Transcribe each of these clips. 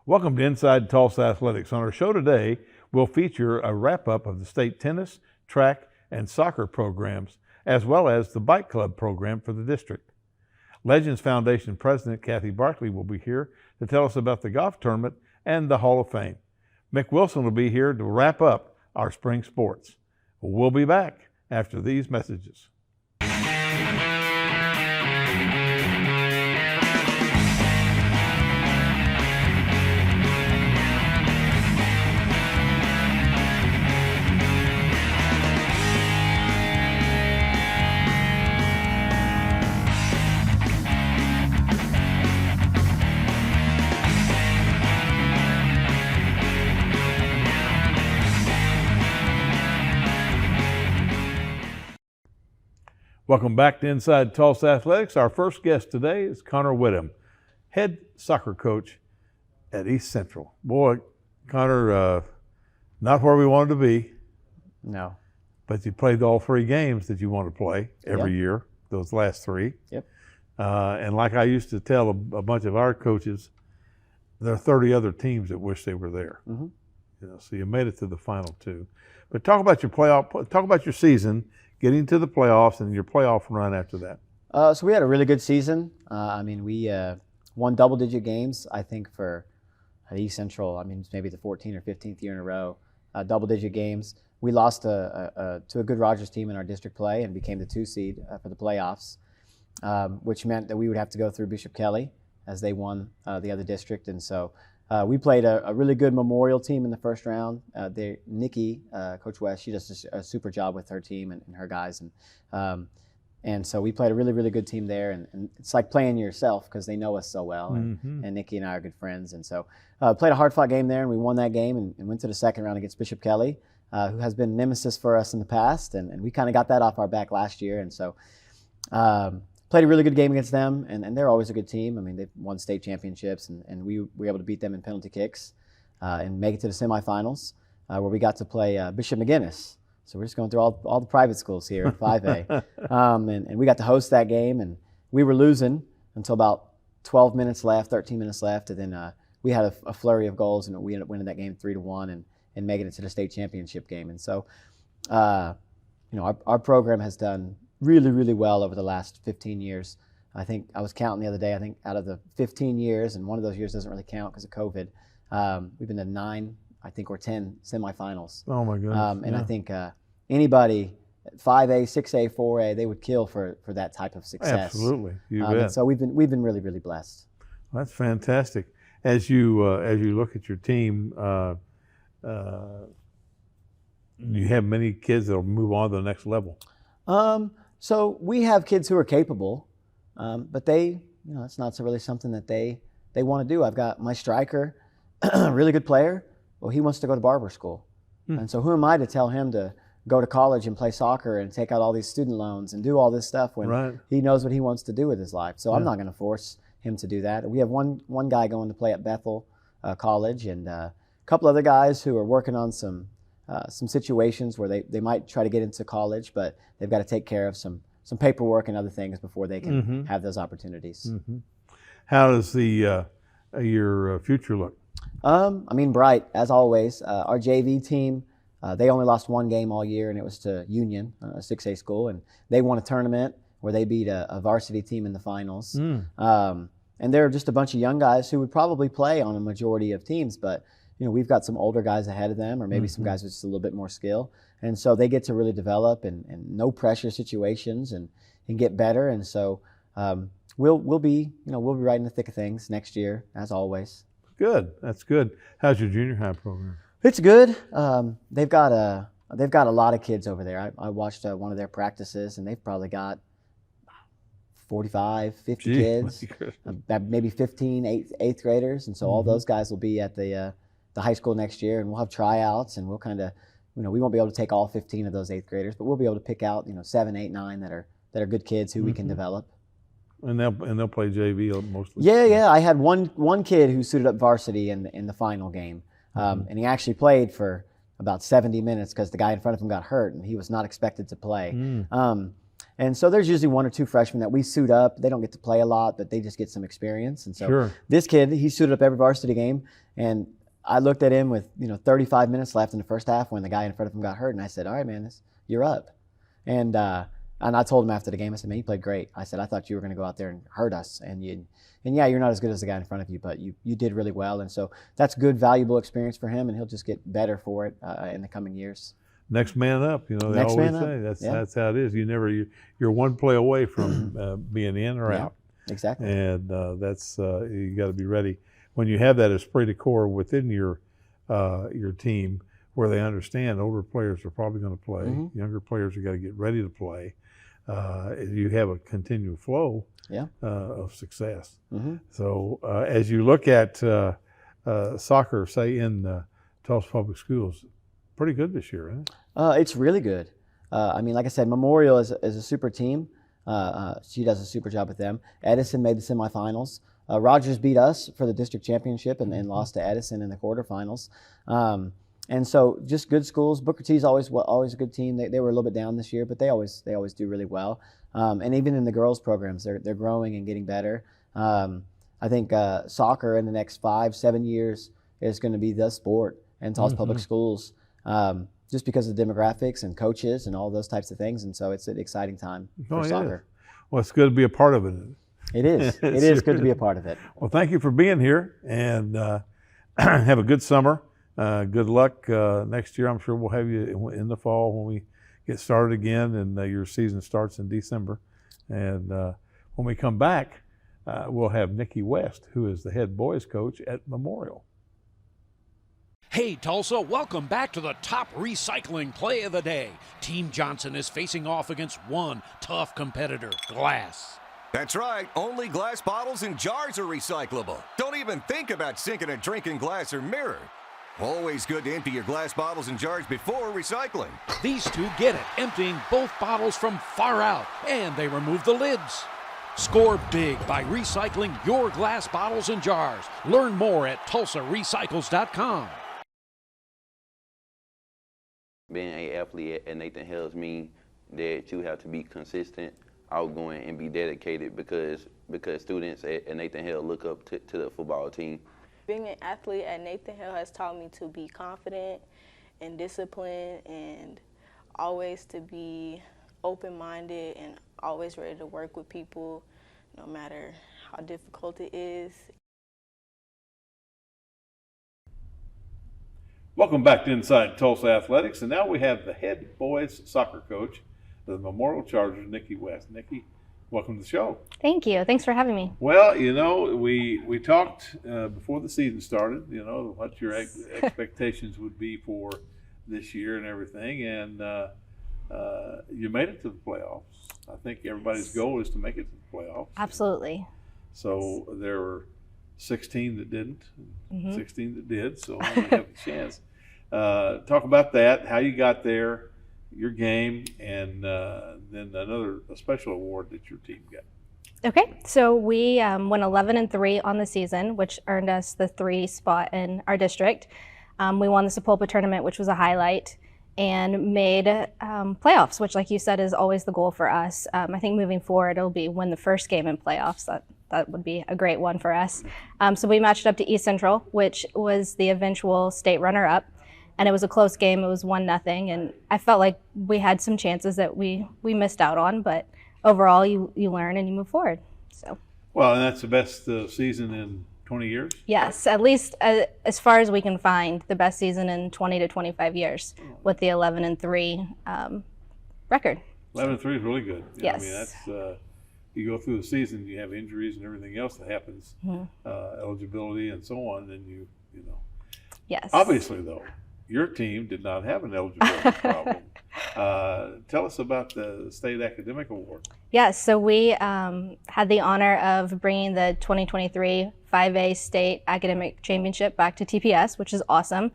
Welcome to Inside Tulsa Athletics. On our show today, we'll feature a wrap-up of the state tennis, track, and soccer programs, as well as the bike club program for the district. Legends Foundation President Cathey Barkley will be here to tell us about the golf tournament and the Hall of Fame. Mick Wilson will be here to wrap up our spring sports. We'll be back after these messages. Welcome back to Inside Tulsa Athletics. Our first guest today is Connor Whitham, head soccer coach at East Central. Boy, Connor, not where we wanted to be. No. But you played all three games that you want to play every year, those last three. Yep. And like I used to tell a bunch of our coaches, there are 30 other teams that wish they were there. Mm-hmm. You know, so you made it to the final two. But talk about your playoff. Talk about your season, getting to the playoffs, and your playoff run after that. So we had a really good season. We won double-digit games, I think, for East Central. It's maybe the 14th or 15th year in a row, double-digit games. We lost to a good Rogers team in our district play and became the 2 seed for the playoffs, which meant that we would have to go through Bishop Kelly as they won the other district. And so we played a really good Memorial team in the first round. Nikki, Coach West, she does a super job with her team and her guys. And so we played a really, really good team there. And it's like playing yourself because they know us so well. And Nikki and I are good friends. And so played a hard-fought game there, and we won that game and went to the second round against Bishop Kelly, who has been nemesis for us in the past. And we kind of got that off our back last year. And so played a really good game against them, and they're always a good team. They've won state championships, and we were able to beat them in penalty kicks and make it to the semifinals, where we got to play Bishop McGinnis. So we're just going through all the private schools here at 5A. And we got to host that game, and we were losing until about 12 minutes left, 13 minutes left, and then we had a flurry of goals, and we ended up winning that game 3-1 and making it to the state championship game. And so, our program has done really, really well over the last 15 years. I think I was counting the other day, I think out of the 15 years, and one of those years doesn't really count because of COVID, we've been to 9, I think, or 10 semifinals. Oh my goodness. And I think anybody at 5A, 6A, 4A, they would kill for that type of success. Absolutely, you bet. And so we've been really, really blessed. Well, that's fantastic. As you look at your team, you have many kids that will move on to the next level. So we have kids who are capable, but it's not really something that they want to do. I've got my striker, a really good player. Well, he wants to go to barber school. And so who am I to tell him to go to college and play soccer and take out all these student loans and do all this stuff when he knows what he wants to do with his life? So I'm not going to force him to do that. We have one guy going to play at Bethel College, and a couple other guys who are working on some situations where they might try to get into college, but they've got to take care of some paperwork and other things before they can have those opportunities. How does your future look? Bright, as always. Our JV team, they only lost one game all year, and it was to Union, a 6A school, and they won a tournament where they beat a varsity team in the finals. And they're just a bunch of young guys who would probably play on a majority of teams, but we've got some older guys ahead of them, or maybe some guys with just a little bit more skill. And so they get to really develop and no pressure situations and get better. And so we'll be right in the thick of things next year, as always. Good. That's good. How's your junior high program? It's good. They've got a lot of kids over there. I watched one of their practices, and they've probably got 45, 50 kids, maybe 15 eighth graders. And so all those guys will be at the high school next year, and we'll have tryouts, and we'll kind of, we won't be able to take all 15 of those 8th graders, but we'll be able to pick out, 7, 8, 9 that are good kids who we can develop. And they'll play JV mostly. Yeah. I had one kid who suited up varsity in the final game, and he actually played for about 70 minutes because the guy in front of him got hurt, and he was not expected to play. And so there's usually 1 or 2 freshmen that we suit up. They don't get to play a lot, but they just get some experience. And so this kid, he suited up every varsity game. And I looked at him with 35 minutes left in the first half when the guy in front of him got hurt. And I said, all right, man, you're up. And I told him after the game, I said, man, you played great. I said, I thought you were going to go out there and hurt us. And yeah, you're not as good as the guy in front of you, but you did really well. And so that's good, valuable experience for him, and he'll just get better for it in the coming years. Next man up, they always say. That's how it is. You're one play away from being in or out. Exactly. And that's you got to be ready. When you have that esprit de corps within your team, where they understand older players are probably going to play, younger players are got to get ready to play. You have a continual flow of success. So as you look at soccer, say in Tulsa Public Schools, pretty good this year, isn't it? It's really good. I mean, like I said, Memorial is a super team. She does a super job with them. Edison made the semifinals. Rogers beat us for the district championship and lost to Edison in the quarterfinals. And so just good schools. Booker T's always a good team. They were a little bit down this year, but they always do really well. And even in the girls programs, they're growing and getting better. I think soccer in the next 5-7 years is going to be the sport in Tulsa Public Schools, just because of the demographics and coaches and all those types of things. And so it's an exciting time for soccer. Well, it's good to be a part of it. It is. It is good to be a part of it. Well, thank you for being here, and have a good summer. Good luck next year. I'm sure we'll have you in the fall when we get started again, and your season starts in December. And when we come back, we'll have Nikki West, who is the head boys coach at Memorial. Hey Tulsa, welcome back to the top recycling play of the day. Team Johnson is facing off against one tough competitor, glass. That's right, only glass bottles and jars are recyclable. Don't even think about sinking a drink in glass or mirror. Always good to empty your glass bottles and jars before recycling. These two get it, emptying both bottles from far out, and they remove the lids. Score big by recycling your glass bottles and jars. Learn more at TulsaRecycles.com. Being an athlete at Nathan Hales means that you have to be consistent, outgoing, and be dedicated because students at Nathan Hale look up to the football team. Being an athlete at Nathan Hale has taught me to be confident and disciplined and always to be open-minded and always ready to work with people no matter how difficult it is. Welcome back to Inside Tulsa Athletics, and now we have the head boys soccer coach of the Memorial Chargers, Nikki West. Nikki, welcome to the show. Thank you. Thanks for having me. Well, we talked before the season started, what your expectations would be for this year and everything, and you made it to the playoffs. I think everybody's goal is to make it to the playoffs. Absolutely. So there were 16 that didn't, 16 that did, so you have a chance. Talk about that, how you got there, your game, and then a special award that your team got. Okay, so we went 11-3 on the season, which earned us the 3 spot in our district. We won the Sepulpa tournament, which was a highlight, and made playoffs, which, like you said, is always the goal for us. I think moving forward, it'll be win the first game in playoffs. That would be a great one for us. So we matched up to East Central, which was the eventual state runner-up. And it was a close game. It was 1-0, and I felt like we had some chances that we missed out on, but overall you learn and you move forward. So. Well, and that's the best season in 20 years? Yes, at least as far as we can find, the best season in 20 to 25 years with the 11-3 record. 11-3 is really good. Yes. I mean, that's you go through the season, you have injuries and everything else that happens, eligibility and so on, and you know. Yes. Obviously, though, your team did not have an eligibility problem. Tell us about the State Academic Award. Yes, so we had the honor of bringing the 2023 5A State Academic Championship back to TPS, which is awesome.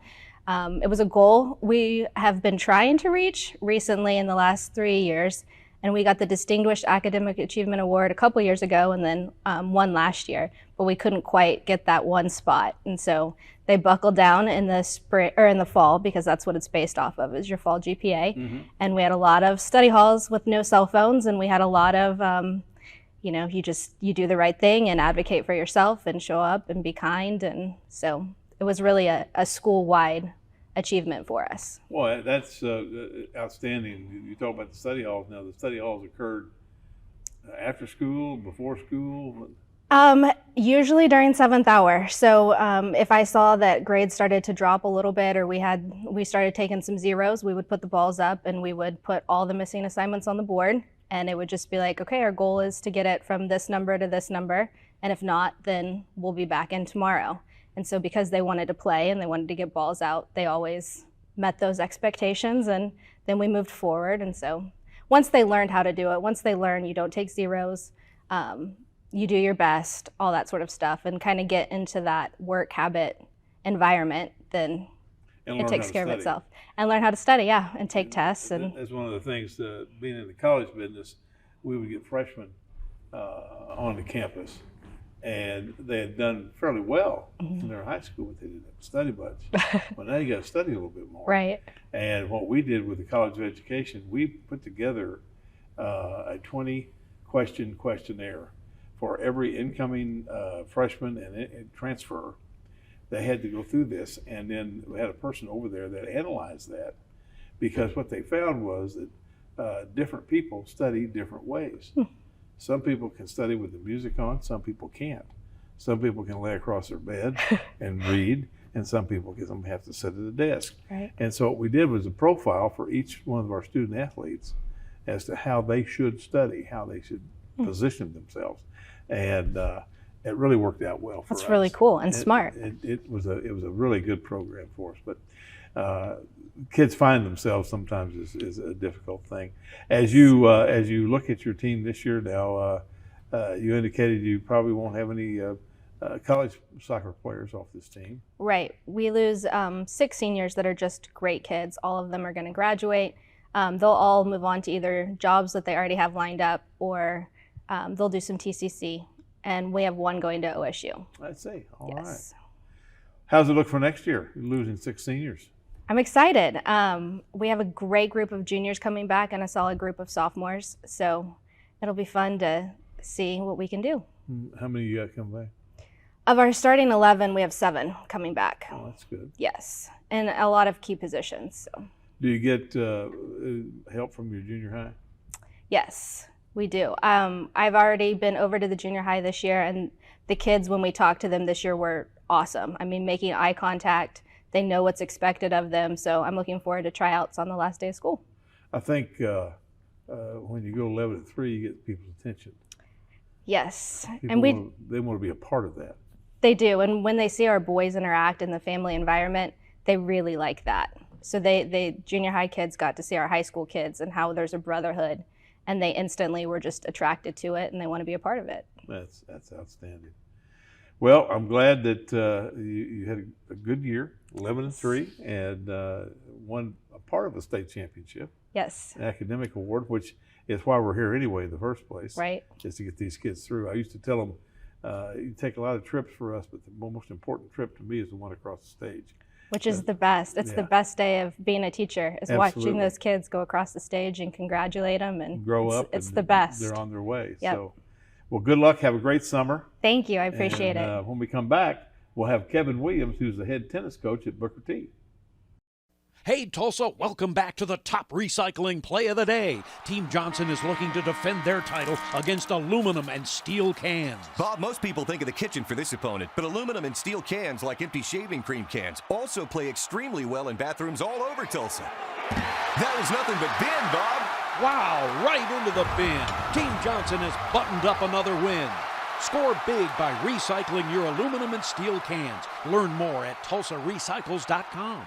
It was a goal we have been trying to reach recently in the last 3 years, And we got the Distinguished Academic Achievement Award a couple years ago, and then one last year, but we couldn't quite get that one spot. And so they buckled down in the spring or in the fall, because that's what it's based off of, is your fall GPA. And we had a lot of study halls with no cell phones, and we had a lot of, you do the right thing and advocate for yourself and show up and be kind. And so it was really a school-wide achievement for us. Well, that's outstanding. You talk about the study halls. Now, the study halls occurred after school, before school? Usually during 7th hour. So if I saw that grades started to drop a little bit, or we started taking some zeros, we would put the balls up and we would put all the missing assignments on the board. And it would just be like, okay, our goal is to get it from this number to this number. And if not, then we'll be back in tomorrow. And so because they wanted to play and they wanted to get balls out, they always met those expectations, and then we moved forward. And so once they learned how to do it, once they learn you don't take zeros, you do your best, all that sort of stuff, and kind of get into that work habit environment, then it takes care of itself. And learn how to study, yeah, and take tests. And that's one of the things, being in the college business, we would get freshmen on the campus, and they had done fairly well in their high school, but they didn't have to study much. Well, now you got to study a little bit more. Right. And what we did with the College of Education, we put together a 20-question questionnaire for every incoming freshman and transfer. They had to go through this, and then we had a person over there that analyzed that, because what they found was that different people study different ways. Some people can study with the music on, some people can't. Some people can lay across their bed and read, and some people have to sit at a desk. Right. And so what we did was a profile for each one of our student athletes as to how they should study, how they should position themselves. And it really worked out well for us. That's really cool and smart. It was a really good program for us. But kids find themselves sometimes is a difficult thing. As you look at your team this year now, you indicated you probably won't have any college soccer players off this team. Right. We lose 6 seniors that are just great kids. All of them are going to graduate. They'll all move on to either jobs that they already have lined up, or they'll do some TCC. And we have one going to OSU. I see. All yes. right. How's it look for next year? You're losing 6 seniors. I'm excited. We have a great group of juniors coming back and a solid group of sophomores. So it'll be fun to see what we can do. How many you got coming back? Of our starting 11, we have 7 coming back. Oh, that's good. Yes, and a lot of key positions. So. Do you get help from your junior high? Yes, we do. I've already been over to the junior high this year, and the kids, when we talked to them this year, were awesome. I mean, making eye contact. They know what's expected of them, so I'm looking forward to tryouts on the last day of school. I think when you go 11-3, you get people's attention. Yes, People and they want to be a part of that. They do, and when they see our boys interact in the family environment, they really like that. So they junior high kids got to see our high school kids and how there's a brotherhood, and they instantly were just attracted to it, and they want to be a part of it. That's outstanding. Well, I'm glad that you had a good year, 11-3, and won a part of the state championship. Yes. An academic award, which is why we're here anyway in the first place. Right. Just to get these kids through. I used to tell them, you take a lot of trips for us, but the most important trip to me is the one across the stage. Which is the best. It's the best day of being a teacher, is Absolutely. watching those kids go across the stage and congratulate them. And grow up. It's and the best. They're on their way. Yep. So, well, good luck. Have a great summer. Thank you. I appreciate and, it. When we come back, we'll have Kevin Williams, who's the head tennis coach at Booker T. Hey, Tulsa, welcome back to the top recycling play of the day. Team Johnson is looking to defend their title against aluminum and steel cans. Bob, most people think of the kitchen for this opponent, but aluminum and steel cans, like empty shaving cream cans, also play extremely well in bathrooms all over Tulsa. That was nothing but bin, Bob. Wow, right into the bin. Team Johnson has buttoned up another win. Score big by recycling your aluminum and steel cans. Learn more at TulsaRecycles.com.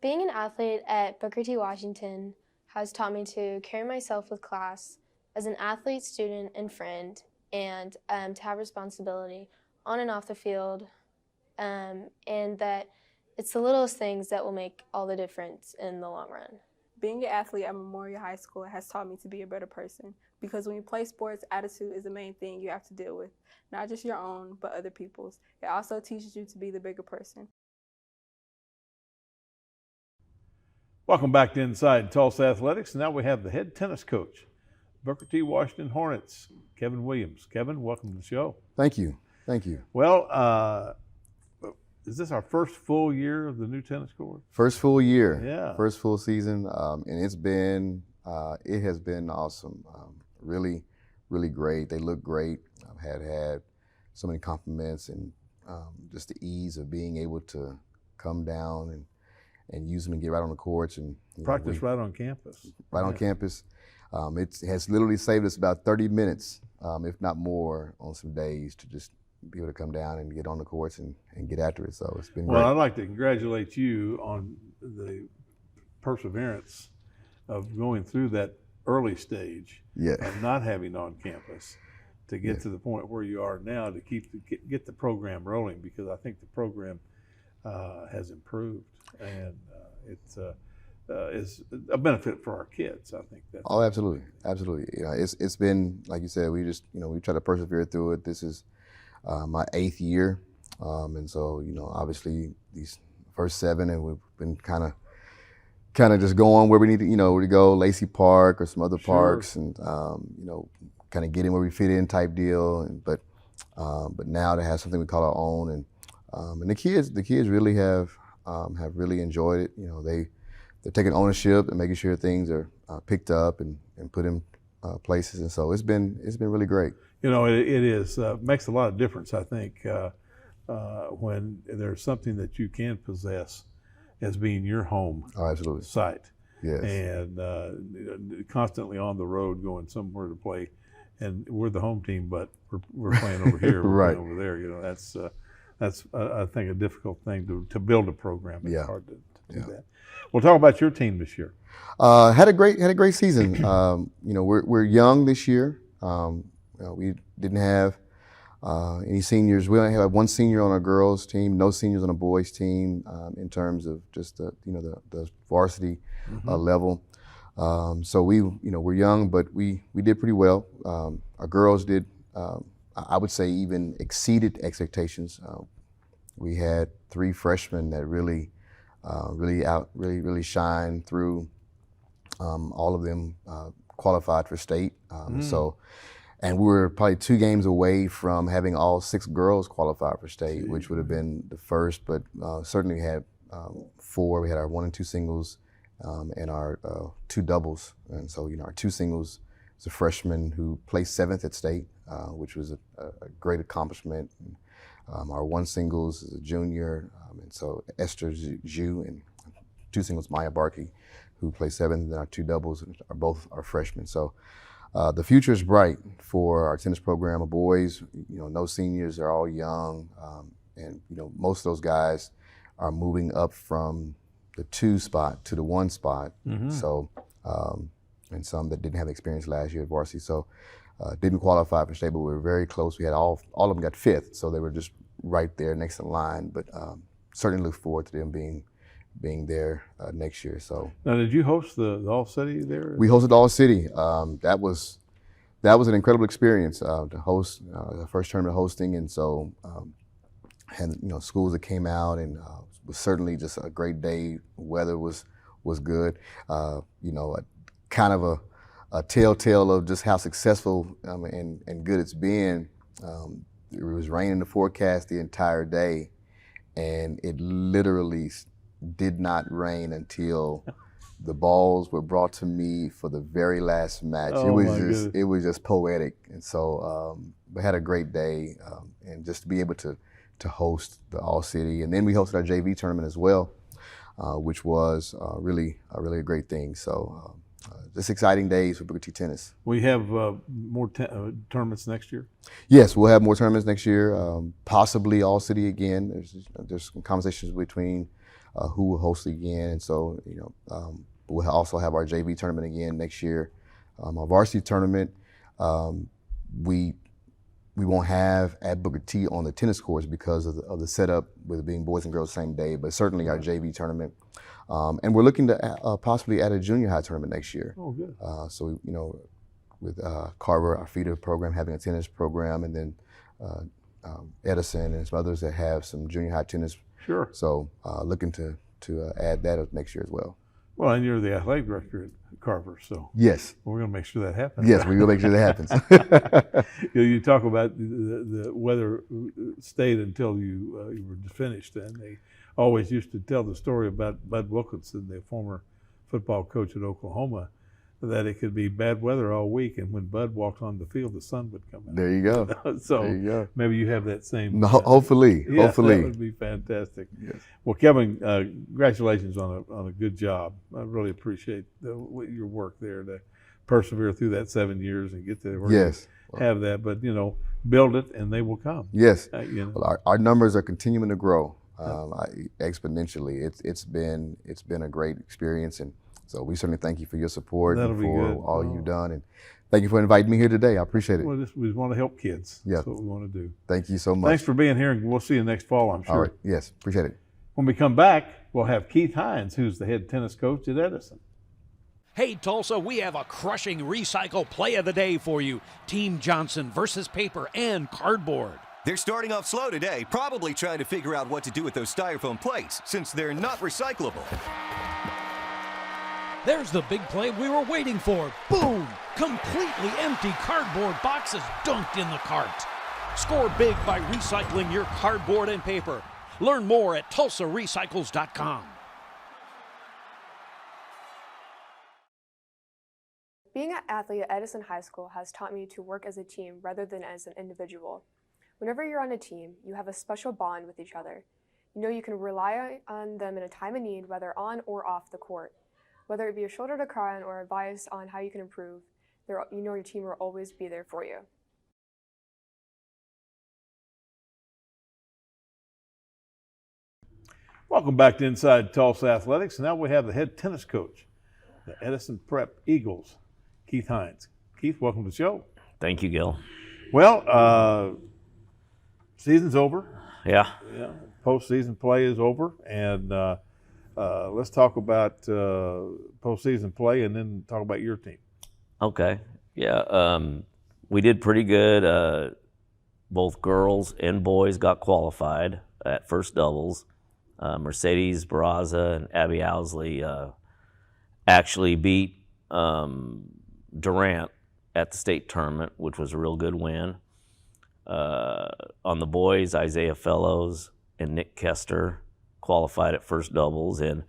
Being an athlete at Booker T. Washington has taught me to carry myself with class as an athlete, student, and friend, and to have responsibility on and off the field, and that it's the littlest things that will make all the difference in the long run. Being an athlete at Memorial High School has taught me to be a better person, because when you play sports, attitude is the main thing you have to deal with, not just your own, but other people's. It also teaches you to be the bigger person. Welcome back to Inside Tulsa Athletics. Now we have the head tennis coach, Booker T. Washington Hornets, Kevin Williams. Kevin, welcome to the show. Thank you. Thank you. Well, is this our first full year of the new tennis court? First full year. Yeah. First full season, and it has been awesome. Really, really great. They look great. I've had so many compliments, and just the ease of being able to come down and use them and get right on the courts and practice right on campus. Right on campus. It has literally saved us about 30 minutes, if not more, on some days to just be able to come down and get on the courts and get after it. So it's been great. Well, I'd like to congratulate you on the perseverance of going through that early stage of not having on campus to get to the point where you are now to get the program rolling, because I think the program has improved, and it's a benefit for our kids. I think that's absolutely. It's been, like you said, we try to persevere through it. This is my 8th year, and so obviously these first 7, and we've been kind of just going where we need to go, Lacey Park or some other parks, and kind of getting where we fit in type deal. But now to have something we call our own, and the kids really have really enjoyed it. They're taking ownership and making sure things are picked up and put in places, and so it's been really great. It is makes a lot of difference, I think, when there's something that you can possess as being your home site. Yes. And constantly on the road going somewhere to play, and we're the home team, but we're playing over here, we're playing over there. That's I think a difficult thing to build a program. It's hard to do that. We'll talk about your team this year. Had a great season. We're young this year. We didn't have any seniors. We only have one senior on our girls team, no seniors on a boys team, in terms of just the varsity level. So we're young, but we did pretty well. Our girls did, I would say, even exceeded expectations. We had 3 freshmen that really shined through. All of them qualified for state. And we were probably 2 games away from having all 6 girls qualify for state, which would have been the first, but certainly had 4. We had our 1 and 2 singles and our 2 doubles. And so, our 2 singles is a freshman who placed 7th at state, which was a great accomplishment. Our 1 singles is a junior, and so Esther Zhu, and 2 singles, Maya Barkley, who placed 7th, and then our 2 doubles are both our freshmen. So the future is bright for our tennis program of boys. No seniors, they're all young, and most of those guys are moving up from the 2 spot to the 1 spot. So, and some that didn't have experience last year at varsity. So didn't qualify for state, but we were very close. We had all of them got 5th, so they were just right there next in line. But certainly look forward to them being there next year. So now, did you host the All City there? We hosted All City. That was an incredible experience to host the first tournament hosting, and so had schools that came out, and was certainly just a great day. Weather was good. Kind of a telltale of just how successful and good it's been. It was raining in the forecast the entire day, and it literally did not rain until the balls were brought to me for the very last match. It was just poetic, and so we had a great day, and just to be able to host the All City, and then we hosted our JV tournament as well, which was really a great thing. So just exciting days for Booker T Tennis. We have more tournaments next year? Yes, we'll have more tournaments next year, possibly All City again. There's some conversations between who will host again, and so we'll also have our JV tournament again next year. Our varsity tournament, we we won't have at Booker T on the tennis courts because of the setup with it being boys and girls same day, but certainly our JV tournament. And we're looking to possibly add a junior high tournament next year. Oh, good. So, with Carver, our feeder program, having a tennis program, and then Edison and some others that have some junior high tennis. Sure. So looking to add that next year as well. Well, and you're the athletic director at Carver, so yes, we're going to make sure that happens. Yes, we're going to make sure that happens. You talk about the weather stayed until you were finished, and they always used to tell the story about Bud Wilkinson, the former football coach at Oklahoma, that it could be bad weather all week, and when Bud walked on the field, the sun would come out. There you go. So there you go. Maybe you have that same. No, hopefully, yeah, hopefully. That would be fantastic. Yes. Well, Kevin, congratulations on a good job. I really appreciate your work there to persevere through that 7 years and get to where yes. you have that. But build it, and they will come. Yes. Well, our numbers are continuing to grow exponentially. It's been a great experience, and so we certainly thank you for your support and for all you've done, and thank you for inviting me here today. I appreciate it. Well, we want to help kids. Yeah. That's what we want to do. Thank you so much. Thanks for being here, and we'll see you next fall, I'm sure. All right. Yes, appreciate it. When we come back, we'll have Keith Hinds, who's the head tennis coach at Edison. Hey, Tulsa, we have a crushing recycle play of the day for you. Team Johnson versus paper and cardboard. They're starting off slow today, probably trying to figure out what to do with those styrofoam plates, since they're not recyclable. There's the big play we were waiting for. Boom! Completely empty cardboard boxes dunked in the cart. Score big by recycling your cardboard and paper. Learn more at TulsaRecycles.com. Being an athlete at Edison High School has taught me to work as a team rather than as an individual. Whenever you're on a team, you have a special bond with each other. You know you can rely on them in a time of need, whether on or off the court. Whether it be a shoulder to cry on or advice on how you can improve, you know your team will always be there for you. Welcome back to Inside Tulsa Athletics. Now we have the head tennis coach, the Edison Prep Eagles, Keith Hinds. Keith, welcome to the show. Thank you, Gil. Well, season's over. Yeah. Postseason play is over, and let's talk about postseason play, and then talk about your team. Okay. Yeah. We did pretty good. Both girls and boys got qualified at first doubles. Mercedes Barraza and Abby Owsley actually beat Durant at the state tournament, which was a real good win. On the boys, Isaiah Fellows and Nick Kester qualified at first doubles and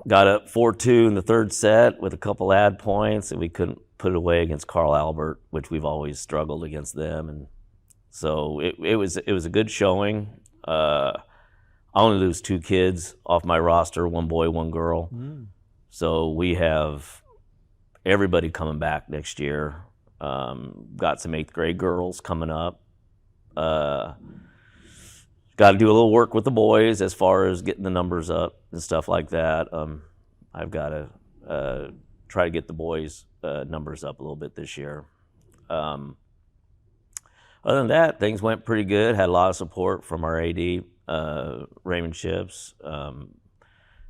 got up 4-2 in the third set with a couple ad points, and we couldn't put it away against Carl Albert, which we've always struggled against them. And so it was a good showing. I only lose 2 kids off my roster, 1 boy, 1 girl. So we have everybody coming back next year. Got some 8th grade girls coming up. Got to do a little work with the boys as far as getting the numbers up and stuff like that. I've got to try to get the boys' numbers up a little bit this year. Other than that, things went pretty good. Had a lot of support from our AD, Raymond Ships.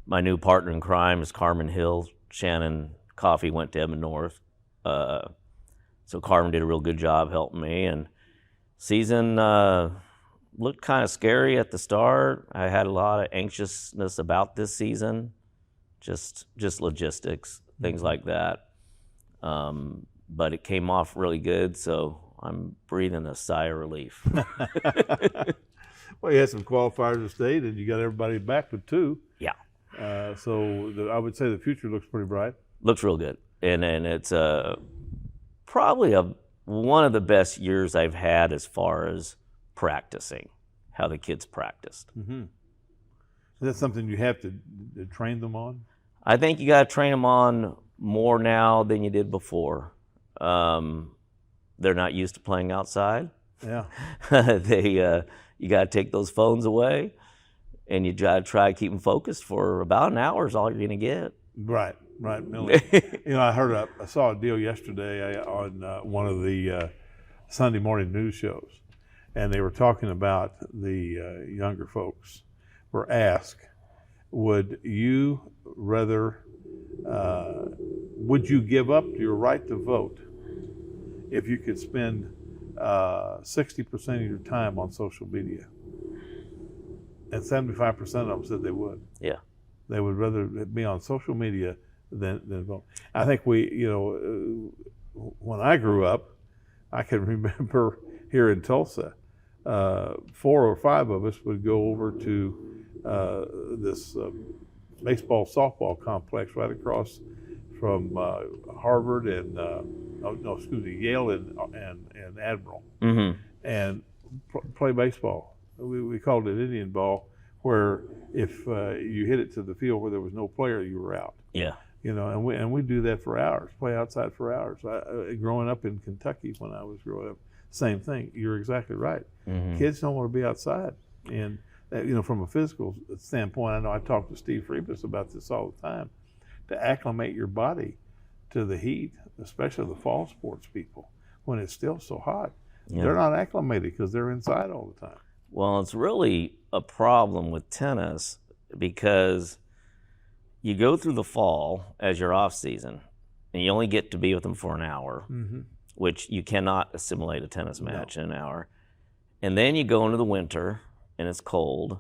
My new partner in crime is Carmen Hill. Shannon Cathey went to Edmond North. So Carmen did a real good job helping me. And season looked kind of scary at the start. I had a lot of anxiousness about this season, just logistics, things like that. But it came off really good, so I'm breathing a sigh of relief. Well, you had some qualifiers at state, and you got everybody back with 2. Yeah. So I would say the future looks pretty bright. Looks real good. And it's probably one of the best years I've had as far as practicing, how the kids practiced. Mm-hmm. Is that something you have to train them on? I think you got to train them on more now than you did before. They're not used to playing outside. Yeah. You got to take those phones away, and you got to try to keep them focused for about an hour is all you're going to get. Right. I saw a deal yesterday on one of the Sunday morning news shows, and they were talking about the younger folks were asked, would you give up your right to vote if you could spend 60% of your time on social media? And 75% of them said they would. Yeah. They would rather be on social media than vote. I think when I grew up, I can remember here in Tulsa, 4 or 5 of us would go over to this baseball softball complex right across from Harvard and Yale and Admiral, and play baseball. We called it Indian ball, where if you hit it to the field where there was no player, you were out. Yeah. And we do that for hours, play outside for hours. Growing up in Kentucky when I was growing up, same thing. You're exactly right. Kids don't want to be outside, and from a physical standpoint, I know I talk to Steve Freebus about this all the time. To acclimate your body to the heat, especially the fall sports people, when it's still so hot, they're not acclimated because they're inside all the time. Well, it's really a problem with tennis because you go through the fall as your off season, and you only get to be with them for an hour, which you cannot assimilate a tennis match in an hour. And then you go into the winter, and it's cold.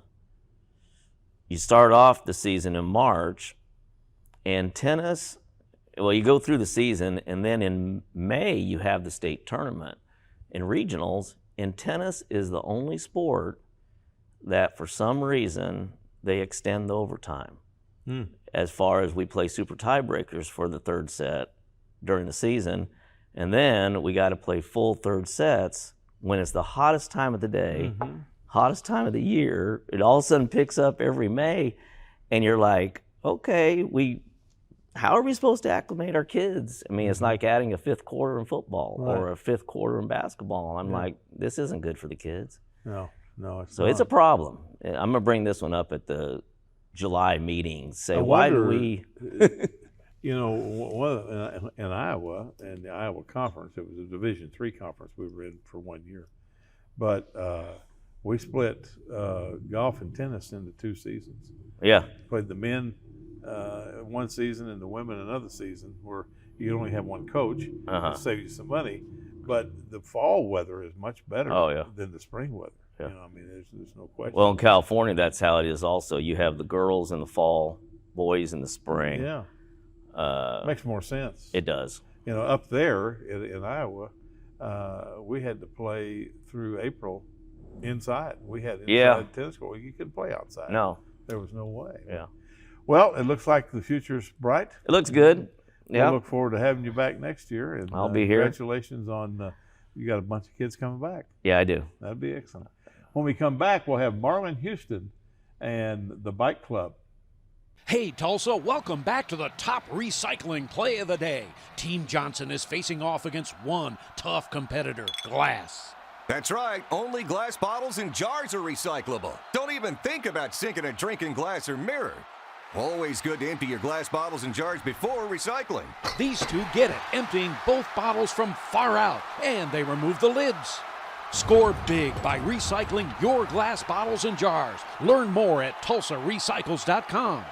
You start off the season in March, and tennis, well, you go through the season, and then in May you have the state tournament and regionals, and tennis is the only sport that for some reason they extend the overtime. As far as we play super tiebreakers for the third set during the season, and then we got to play full third sets when it's the hottest time of the day, hottest time of the year. It all of a sudden picks up every May, and you're like, okay, how are we supposed to acclimate our kids? I mean, it's like adding a 5th quarter in football or a 5th quarter in basketball. I'm like, this isn't good for the kids. No, it's not. It's a problem. I'm going to bring this one up at the July meeting. Say, why do we... in Iowa, in the Iowa conference, it was a Division III conference we were in for 1 year. But we split golf and tennis into 2 seasons. Yeah. Played the men one season and the women another season, where you only have one coach to save you some money. But the fall weather is much better than the spring weather. Yeah. There's no question. Well, in California, that's how it is also. You have the girls in the fall, boys in the spring. Yeah. Makes more sense. It does. Up there in Iowa, we had to play through April inside. We had inside tennis court. You couldn't play outside. No. There was no way. Yeah. Well, it looks like the future's bright. It looks good. Yeah. We look forward to having you back next year. And I'll be here. Congratulations on you got a bunch of kids coming back. Yeah, I do. That'd be excellent. When we come back, we'll have Marlon Houston and the Bike Club. Hey, Tulsa, welcome back to the top recycling play of the day. Team Johnson is facing off against one tough competitor, glass. That's right. Only glass bottles and jars are recyclable. Don't even think about sinking a drink in glass or mirror. Always good to empty your glass bottles and jars before recycling. These two get it, emptying both bottles from far out, and they remove the lids. Score big by recycling your glass bottles and jars. Learn more at TulsaRecycles.com.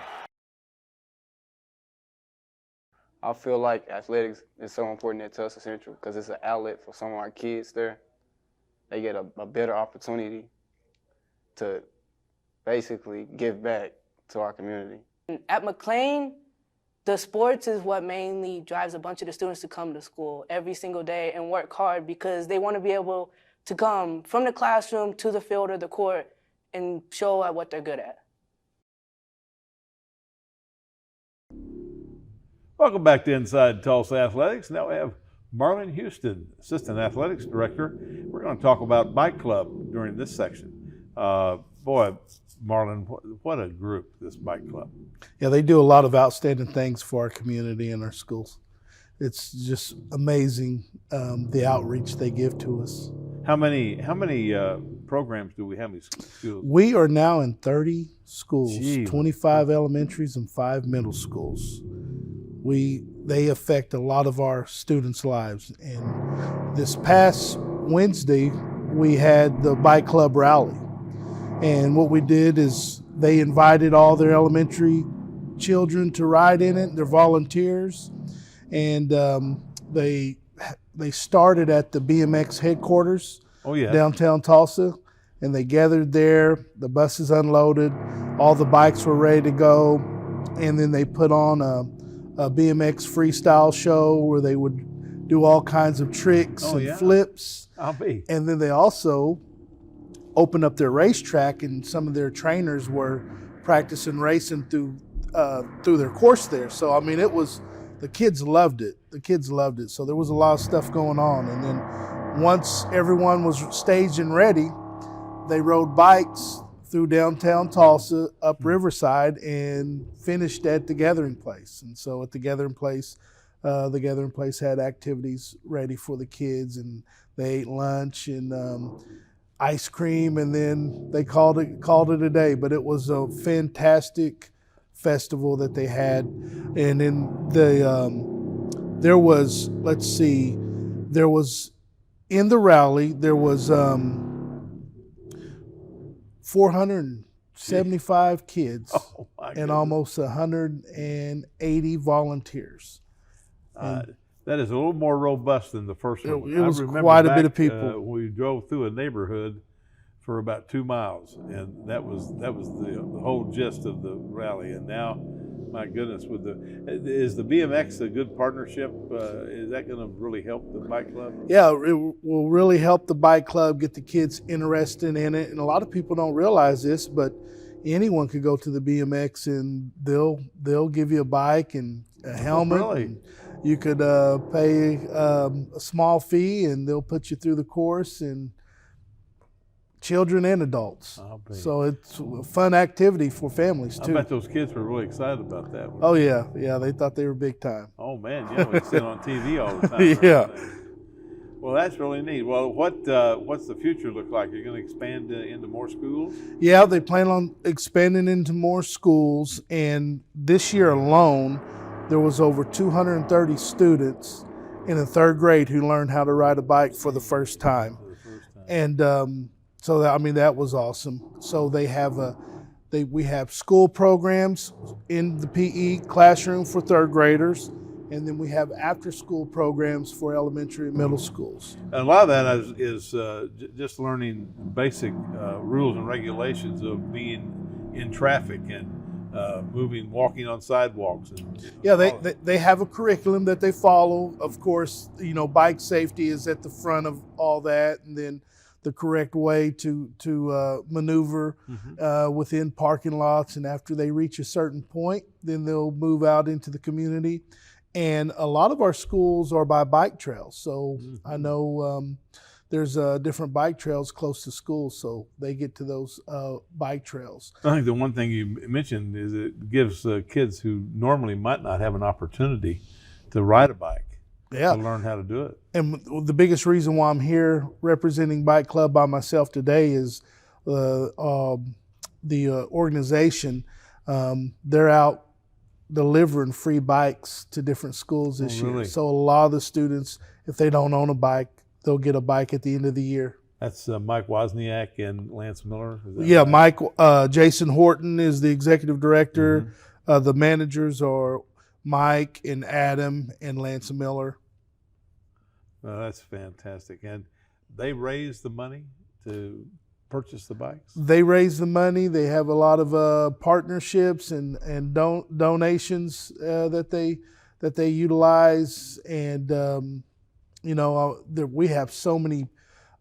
I feel like athletics is so important at Tulsa Central because it's an outlet for some of our kids there. They get a better opportunity to basically give back to our community. At McLean, the sports is what mainly drives a bunch of the students to come to school every single day and work hard because they want to be able to come from the classroom to the field or the court and show at what they're good at. Welcome back to Inside Tulsa Athletics. Now we have Marlon Houston, Assistant Athletics Director. We're going to talk about Bike Club during this section. Boy, Marlon, what a group, this Bike Club. Yeah, they do a lot of outstanding things for our community and our schools. It's just amazing the outreach they give to us. How many programs do we have in schools? We are now in 30 schools, Jeez. 25 elementaries and 5 middle schools. They affect a lot of our students' lives. And this past Wednesday, we had the bike club rally. And what we did is they invited all their elementary children to ride in it. They're volunteers. And they started at the BMX headquarters, downtown Tulsa. And they gathered there, the buses unloaded, all the bikes were ready to go, and then they put on a BMX freestyle show where they would do all kinds of tricks and flips. And then they also opened up their racetrack, and some of their trainers were practicing racing through their course there. So, I mean, the kids loved it. The kids loved it. So there was a lot of stuff going on. And then once everyone was staged and ready, they rode bikes through downtown Tulsa, up Riverside, and finished at the Gathering Place. And so at the Gathering Place had activities ready for the kids, and they ate lunch and ice cream, and then they called it a day. But it was a fantastic festival that they had. And then there was in the rally, there was 475 kids and almost 180 volunteers. That is a little more robust than the first one. It was quite a bit of people. We drove through a neighborhood for about 2 miles, and that was the whole gist of the rally. And now, my goodness, is the BMX a good partnership? Is that going to really help the bike club? Yeah, it will really help the bike club get the kids interested in it. And a lot of people don't realize this, but anyone could go to the BMX and they'll give you a bike and a helmet. Really? And you could pay a small fee, and they'll put you through the course, and children and adults. So it's a fun activity for families too. I bet those kids were really excited about that one. Oh yeah, they thought they were big time. Oh man, yeah, we see it on TV all the time. Yeah. Well, that's really neat. Well, what's the future look like? You're going to expand into more schools? Yeah, they plan on expanding into more schools, and this year alone, there was over 230 students in the 3rd grade who learned how to ride a bike for the first time. And so that was awesome. So we have school programs in the PE classroom for 3rd graders, and then we have after-school programs for elementary and middle schools. And a lot of that is just learning basic rules and regulations of being in traffic and walking on sidewalks. They have a curriculum that they follow. Of course, bike safety is at the front of all that, and then the correct way to maneuver within parking lots. And after they reach a certain point, then they'll move out into the community. And a lot of our schools are by bike trails. So I know there's different bike trails close to schools, so they get to those bike trails. I think the one thing you mentioned is it gives kids who normally might not have an opportunity to ride a bike to learn how to do it. And the biggest reason why I'm here representing Bike Club by myself today is the organization. They're out delivering free bikes to different schools this year. So a lot of the students, if they don't own a bike, they'll get a bike at the end of the year. That's Mike Wozniak and Lance Miller? Yeah, right? Mike, Jason Horton is the executive director. The managers are Mike and Adam and Lance Miller. That's fantastic. And they raise the money to purchase the bikes? They raise the money. They have a lot of partnerships and donations that they utilize. And we have so many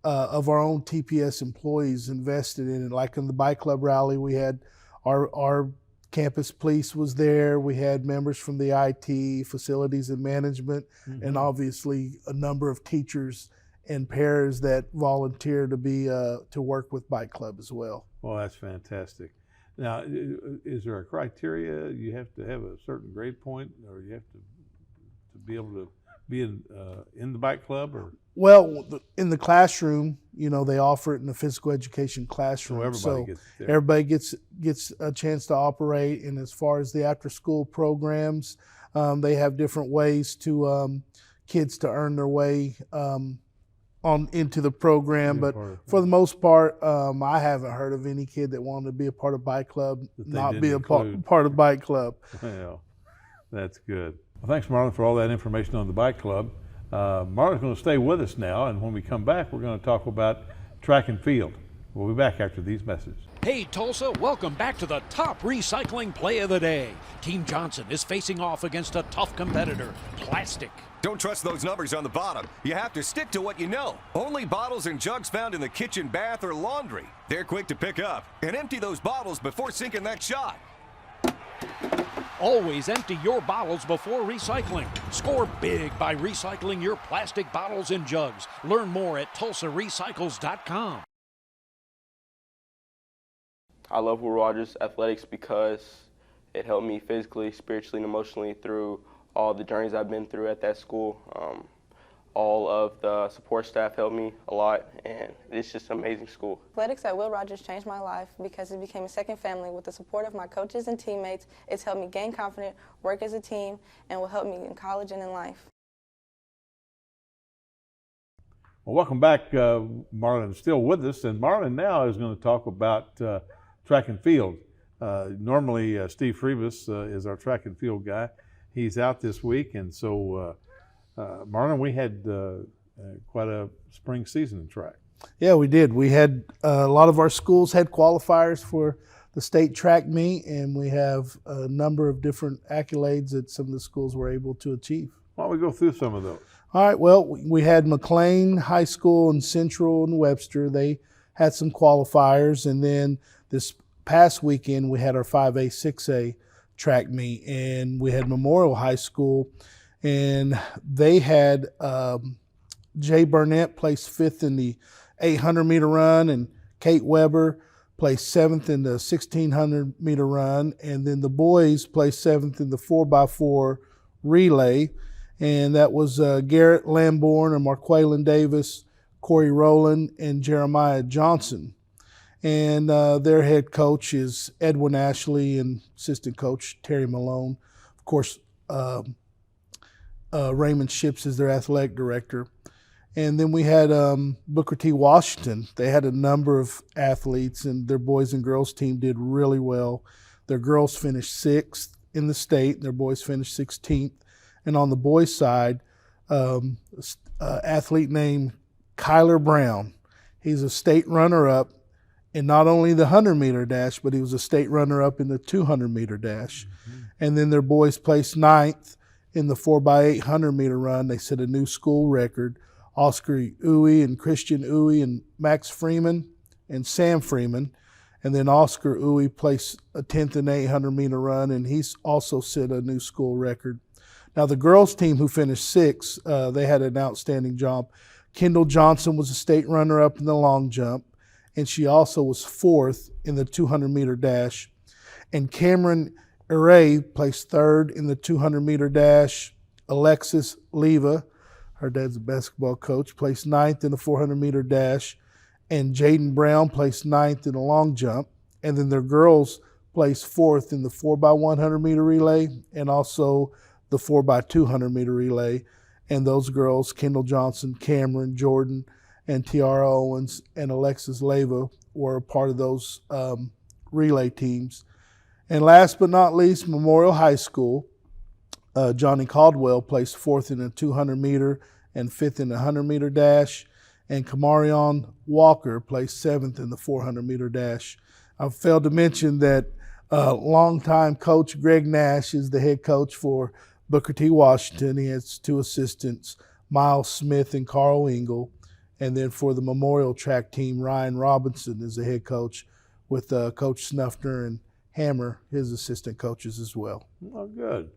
of our own TPS employees invested in it. Like in the Bike Club rally, we had our campus police was there. We had members from the IT, facilities and management, and obviously a number of teachers and pairs that volunteer to work with Bike Club as well. Well, that's fantastic. Now, is there a criteria? You have to have a certain grade point, or you have to be able to be in the Bike Club, or? Well, in the classroom, they offer it in the physical education classroom. So everybody gets a chance to operate. And as far as the after-school programs, they have different ways to kids to earn their way on into the program, but for the most part, I haven't heard of any kid that wanted to be a part of bike club, not be a part of bike club. Well, that's good. Well, thanks, Marlon, for all that information on the bike club. Marlon's going to stay with us now, and when we come back, we're going to talk about track and field. We'll be back after these messages. Hey Tulsa, welcome back to the top recycling play of the day. Team Johnson is facing off against a tough competitor, plastic. Don't trust those numbers on the bottom. You have to stick to what you know. Only bottles and jugs found in the kitchen, bath, or laundry. They're quick to pick up. And empty those bottles before sinking that shot. Always empty your bottles before recycling. Score big by recycling your plastic bottles and jugs. Learn more at TulsaRecycles.com. I love Will Rogers Athletics because it helped me physically, spiritually, and emotionally through all the journeys I've been through at that school. All of the support staff helped me a lot, and it's just an amazing school. Athletics at Will Rogers changed my life because it became a second family. With the support of my coaches and teammates, it's helped me gain confidence, work as a team, and will help me in college and in life. Well, welcome back. Marlon is still with us, and Marlon now is going to talk about track and field. Normally, Steve Freebus is our track and field guy. He's out this week, and so Marlon, we had quite a spring season in track. Yeah, we did. We had a lot of our schools had qualifiers for the state track meet, and we have a number of different accolades that some of the schools were able to achieve. Why don't we go through some of those? All right, well, we had McLean High School and Central and Webster. They had some qualifiers, and then this past weekend we had our 5A, 6A track meet, and we had Memorial High School, and they had Jay Burnett placed 5th in the 800-meter run, and Kate Weber placed 7th in the 1,600-meter run, and then the boys placed 7th in the 4x4 relay, and that was Garrett Lamborn and Marquelin Davis, Corey Rowland, and Jeremiah Johnson. And their head coach is Edwin Ashley and assistant coach Terry Malone. Of course, Raymond Ships is their athletic director. And then we had Booker T. Washington. They had a number of athletes, and their boys and girls team did really well. Their girls finished 6th in the state, and their boys finished 16th. And on the boys' side, athlete named Kyler Brown. He's a state runner-up in not only the 100-meter dash, but he was a state runner-up in the 200-meter dash. Mm-hmm. And then their boys placed 9th in the 4x800-meter run. They set a new school record. Oscar Uwe and Christian Uwe and Max Freeman and Sam Freeman. And then Oscar Uwe placed a 10th in the 800-meter run, and he's also set a new school record. Now, the girls' team who finished 6th, they had an outstanding job. Kendall Johnson was a state runner-up in the long jump, and she also was 4th in the 200-meter dash. And Cameron Array placed 3rd in the 200-meter dash. Alexis Leva, her dad's a basketball coach, placed 9th in the 400-meter dash. And Jaden Brown placed 9th in the long jump. And then their girls placed 4th in the 4x100-meter relay and also the 4x200-meter relay. And those girls, Kendall Johnson, Cameron, Jordan, and Tiara Owens and Alexis Leva were a part of those relay teams. And last but not least, Memorial High School. Johnny Caldwell placed 4th in the 200-meter and 5th in the 100-meter dash. And Kamarion Walker placed 7th in the 400-meter dash. I failed to mention that longtime coach Greg Nash is the head coach for Booker T. Washington. He has 2 assistants, Miles Smith and Carl Engel. And then for the Memorial track team, Ryan Robinson is the head coach with Coach Snuffner and Hammer, his assistant coaches as well. Oh, good.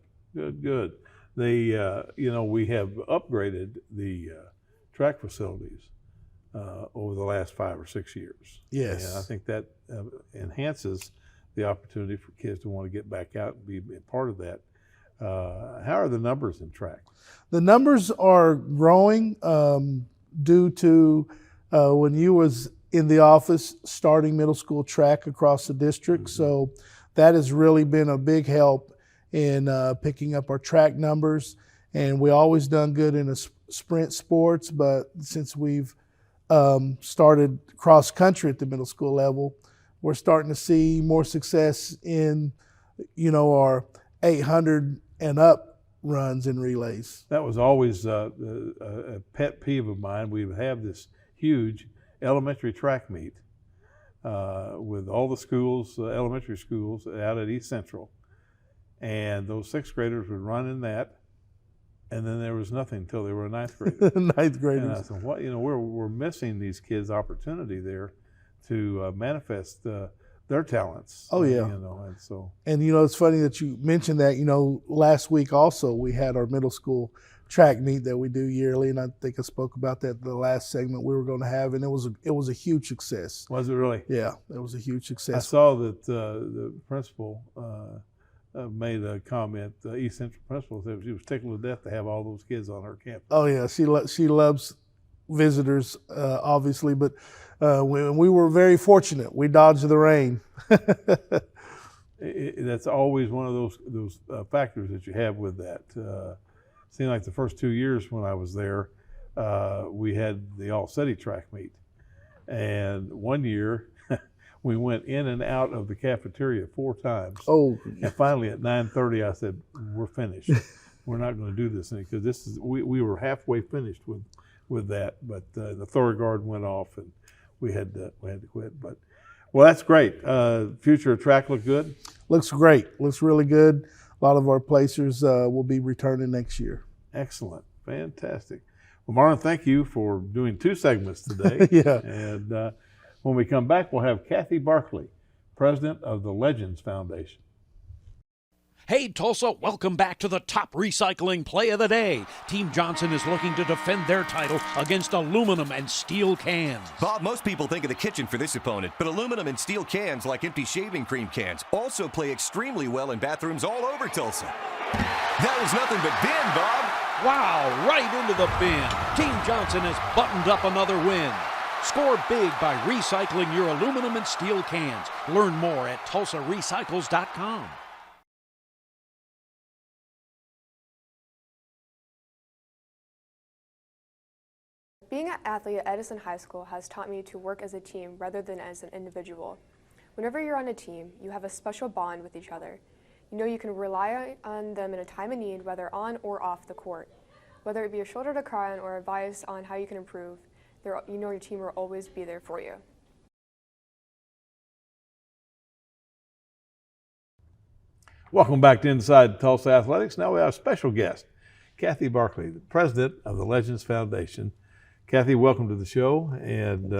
They, we have upgraded the track facilities over the last 5 or 6 years. Yes. And I think that enhances the opportunity for kids to want to get back out and be a part of that. How are the numbers in track? The numbers are growing due to when you was in the office starting middle school track across the district. Mm-hmm. So that has really been a big help in picking up our track numbers. And we always done good in sprint sports, but since we've started cross country at the middle school level, we're starting to see more success in, our 800 and up runs and relays. That was always a pet peeve of mine. We would have this huge elementary track meet with all the schools, elementary schools out at East Central. And those sixth graders would run in that, and then there was nothing until they were ninth graders. Ninth graders. And I said, what, we're missing these kids' opportunity there to manifest their talents. Oh yeah. And so. And it's funny that you mentioned that. Last week also we had our middle school track meet that we do yearly, and I think I spoke about that the last segment we were going to have, and it was a huge success. Was it really? Yeah, it was a huge success. I saw that the principal made a comment. The East Central principal said she was tickled to death to have all those kids on her campus. Oh yeah, she loves visitors, obviously, but we were very fortunate. We dodged the rain. That's always one of those factors that you have with that. Seemed like the first 2 years when I was there, we had the all-city track meet, and one year we went in and out of the cafeteria 4 times. Oh. And finally at 9:30 I said, we're finished. We're not going to do this because we were halfway finished with that, but the third guard went off and we had to quit. But well, that's great. Future of track look good? Looks great. Looks really good. A lot of our placers will be returning next year. Excellent. Fantastic. Well, Marlon, thank you for doing 2 segments today. Yeah. And when we come back, we'll have Cathey Barkley, president of the Legends Foundation. Hey, Tulsa, welcome back to the top recycling play of the day. Team Johnson is looking to defend their title against aluminum and steel cans. Bob, most people think of the kitchen for this opponent, but aluminum and steel cans, like empty shaving cream cans, also play extremely well in bathrooms all over Tulsa. That was nothing but bin, Bob. Wow, right into the bin. Team Johnson has buttoned up another win. Score big by recycling your aluminum and steel cans. Learn more at TulsaRecycles.com. Being an athlete at Edison High School has taught me to work as a team rather than as an individual. Whenever you're on a team, you have a special bond with each other. You can rely on them in a time of need, whether on or off the court. Whether it be a shoulder to cry on or advice on how you can improve, your team will always be there for you. Welcome back to Inside Tulsa Athletics. Now we have a special guest, Cathey Barkley, the president of the Legends Foundation. Cathey, welcome to the show. And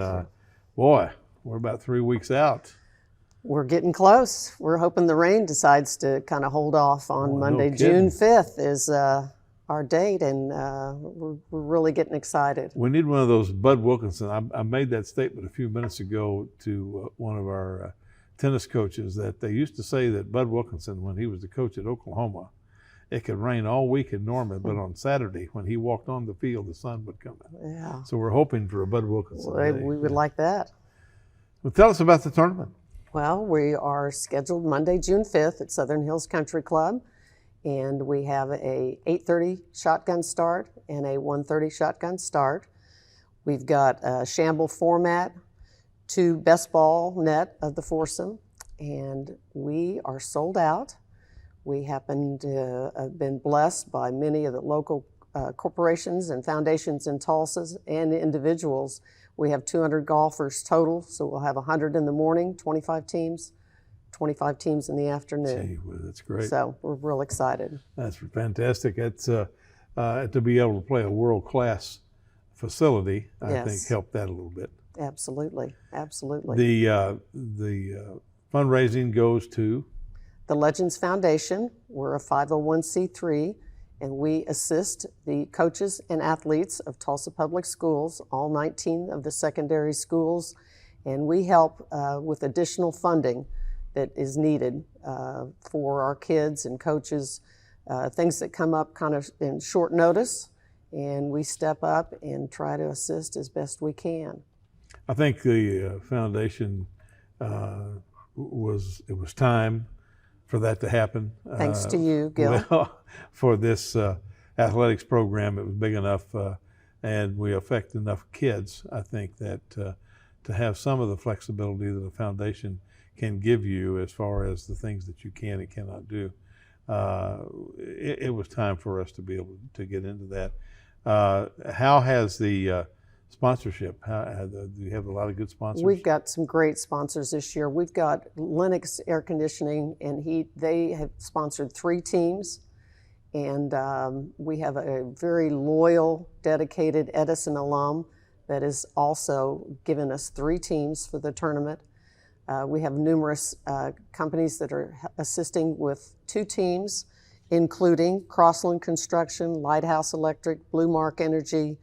boy, we're about 3 weeks out. We're getting close. We're hoping the rain decides to kind of hold off on Monday. No June 5th is our date, and we're really getting excited. We need one of those Bud Wilkinson. I made that statement a few minutes ago to one of our tennis coaches that they used to say that Bud Wilkinson, when he was the coach at Oklahoma, it could rain all week in Norman, but on Saturday when he walked on the field, the sun would come out. Yeah. So we're hoping for a Bud Wilkinson Well, day. we would like that. Well, tell us about the tournament. Well, we are scheduled Monday, June 5th at Southern Hills Country Club, and we have a 8:30 shotgun start and a 1:30 shotgun start. We've got a shamble format, 2 best ball net of the foursome, and we are sold out. We happen to have been blessed by many of the local corporations and foundations in Tulsa and individuals. We have 200 golfers total, so we'll have 100 in the morning, 25 teams in the afternoon. Gee, well, that's great. So we're real excited. That's fantastic. It's to be able to play a world-class facility, I think helped that a little bit. Absolutely, absolutely. The fundraising goes to? The Legends Foundation. We're a 501c3, and we assist the coaches and athletes of Tulsa Public Schools, all 19 of the secondary schools, and we help with additional funding that is needed for our kids and coaches, things that come up kind of in short notice, and we step up and try to assist as best we can. I think the foundation it was time for that to happen. Thanks to you, Gil. Well, for this athletics program, it was big enough and we affect enough kids, I think, that to have some of the flexibility that a foundation can give you as far as the things that you can and cannot do. It was time for us to be able to get into that. How has the sponsorship, do you have a lot of good sponsors? We've got some great sponsors this year. We've got Lennox Air Conditioning and Heat. They have sponsored 3 teams. And we have a very loyal, dedicated Edison alum that has also given us 3 teams for the tournament. We have numerous companies that are assisting with 2 teams, including Crossland Construction, Lighthouse Electric, Blue Mark Energy,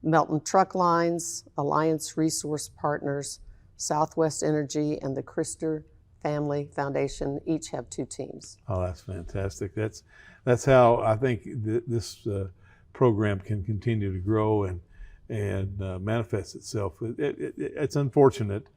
Melton Truck Lines, Alliance Resource Partners, Southwest Energy, and the Christer Family Foundation each have 2 teams. Oh, that's fantastic. That's how I think this program can continue to grow and manifest itself. It's unfortunate.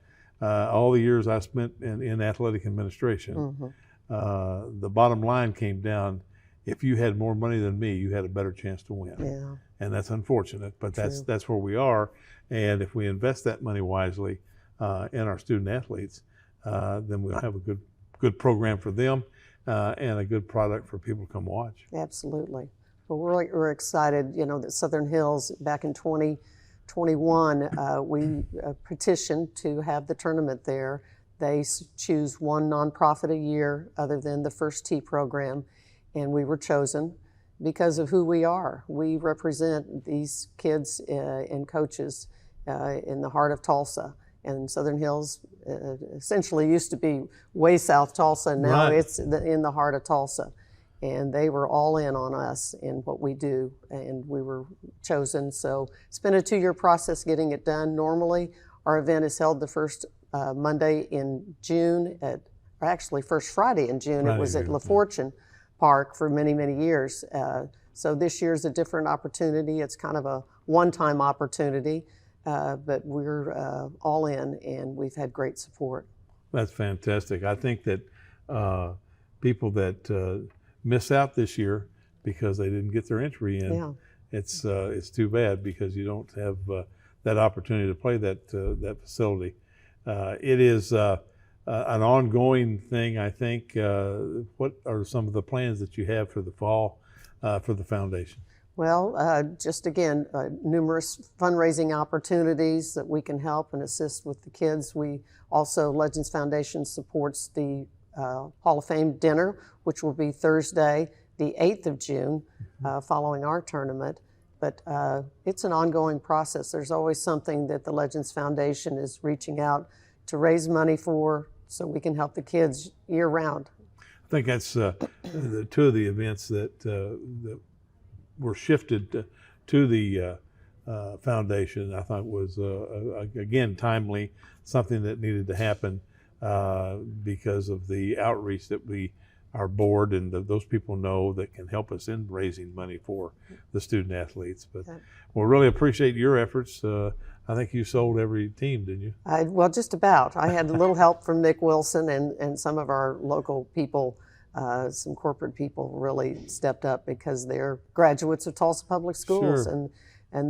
All the years I spent in athletic administration, the bottom line came down, if you had more money than me, you had a better chance to win. Yeah. And that's unfortunate, but that's where we are. And if we invest that money wisely in our student athletes, then we'll have a good program for them and a good product for people to come watch. Absolutely. Well, we're excited, that Southern Hills back in 2021, we petitioned to have the tournament there. They choose one nonprofit a year other than the First Tee program, and we were chosen because of who we are. We represent these kids and coaches in the heart of Tulsa. And Southern Hills essentially used to be way south Tulsa, and now it's in the heart of Tulsa. And they were all in on us in what we do, and we were chosen. So it's been a 2-year process getting it done. Normally, our event is held the first Monday in June, or actually first Friday in June. It was at La Fortune Park for many, many years. So this year's a different opportunity. It's kind of a one-time opportunity. But we're all in, and we've had great support. That's fantastic. I think that people that miss out this year because they didn't get their entry in, it's too bad because you don't have that opportunity to play that facility. It is an ongoing thing, I think. What are some of the plans that you have for the fall for the foundation? Well, just again, numerous fundraising opportunities that we can help and assist with the kids. We also, Legends Foundation supports the Hall of Fame dinner, which will be Thursday, the 8th of June, following our tournament. But it's an ongoing process. There's always something that the Legends Foundation is reaching out to raise money for so we can help the kids year round. I think that's 2 of the events that were shifted to the foundation. I thought was, again, timely, something that needed to happen because of the outreach that our board and those people know that can help us in raising money for the student athletes. But we'll really appreciate your efforts. I think you sold every team, didn't you? Well, just about. I had a little help from Nick Wilson and some of our local people. Some corporate people really stepped up because they're graduates of Tulsa Public Schools, and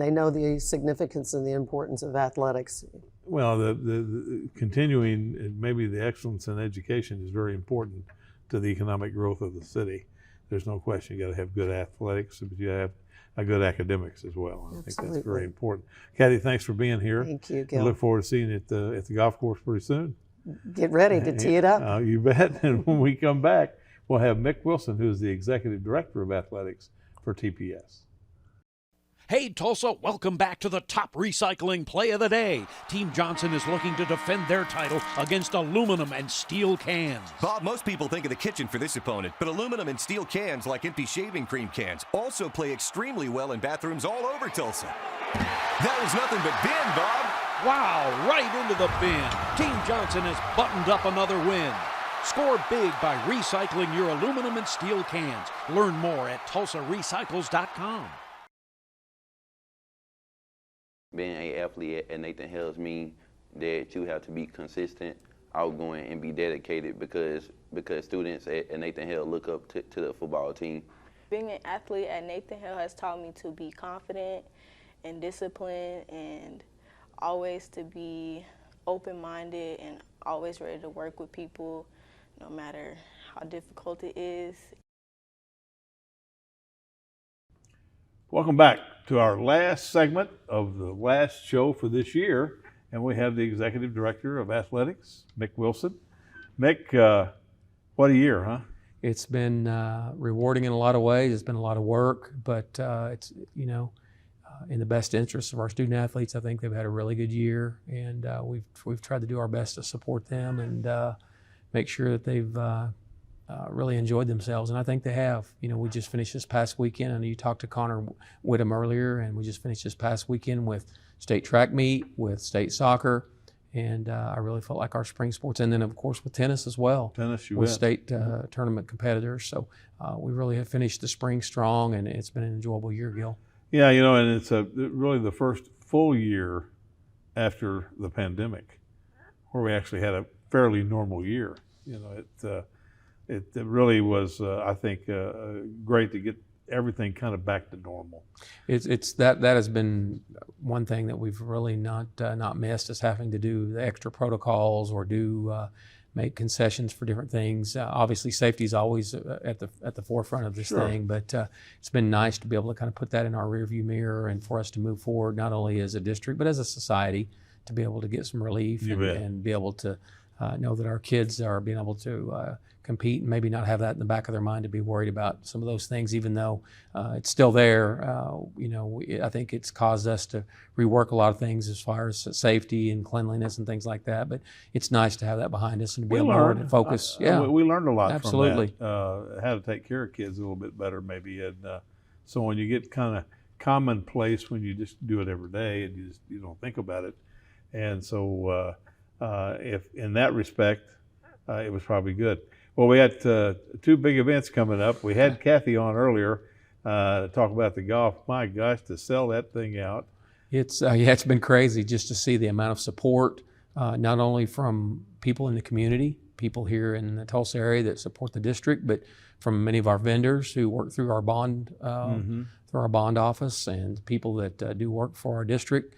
they know the significance and the importance of athletics. Well, the continuing, maybe the excellence in education is very important to the economic growth of the city. There's no question. You got to have good athletics, but you have a good academics as well. I think that's very important. Cathey, thanks for being here. Thank you, Gil. I look forward to seeing you at the golf course pretty soon. Get ready to tee it up. You bet. And when we come back, we'll have Mick Wilson, who's the Executive Director of Athletics for TPS. Hey Tulsa, welcome back to the top recycling play of the day. Team Johnson is looking to defend their title against aluminum and steel cans. Bob, most people think of the kitchen for this opponent, but aluminum and steel cans, like empty shaving cream cans, also play extremely well in bathrooms all over Tulsa. That was nothing but bin, Bob. Wow, right into the bin. Team Johnson has buttoned up another win. Score big by recycling your aluminum and steel cans. Learn more at TulsaRecycles.com. Being an athlete at Nathan Hills means that you have to be consistent, outgoing, and be dedicated because students at Nathan Hill look up to the football team. Being an athlete at Nathan Hill has taught me to be confident and disciplined and always to be open-minded and always ready to work with people no matter how difficult it is. Welcome back to our last segment of the last show for this year, and we have the Executive Director of Athletics, Mick Wilson. Mick, what a year, huh? It's been rewarding in a lot of ways. It's been a lot of work, but it's, in the best interest of our student athletes. I think they've had a really good year, and we've tried to do our best to support them and make sure that they've really enjoyed themselves, and I think they have. We just finished this past weekend. I know you talked to Connor Whitham earlier, and we just finished this past weekend with state track meet, with state soccer, and I really felt like our spring sports, and then of course with tennis as well. Tennis, you with bet. State tournament competitors. So we really have finished the spring strong, and it's been an enjoyable year, Gil. Yeah, and it's really the first full year after the pandemic where we actually had a fairly normal year. It really was, I think, great to get everything kind of back to normal. It's that has been one thing that we've really not missed, is having to do the extra protocols or make concessions for different things. Obviously, safety is always at the forefront of this Sure. thing, but it's been nice to be able to kind of put that in our rearview mirror and for us to move forward, not only as a district but as a society, to be able to get some relief and be able to know that our kids are being able to compete and maybe not have that in the back of their mind to be worried about some of those things, even though it's still there. I think it's caused us to rework a lot of things as far as safety and cleanliness and things like that. But it's nice to have that behind us and to be able to focus. We learned a lot absolutely. from that. How to take care of kids a little bit better, maybe. And so when you get kind of commonplace, when you just do it every day and you don't think about it, and so if in that respect, it was probably good. Well, we had two big events coming up. We had Cathey on earlier to talk about the golf. My gosh, to sell that thing out. It's been crazy just to see the amount of support, not only from people in the community, people here in the Tulsa area that support the district, but from many of our vendors who work through our bond through our bond office, and people that do work for our district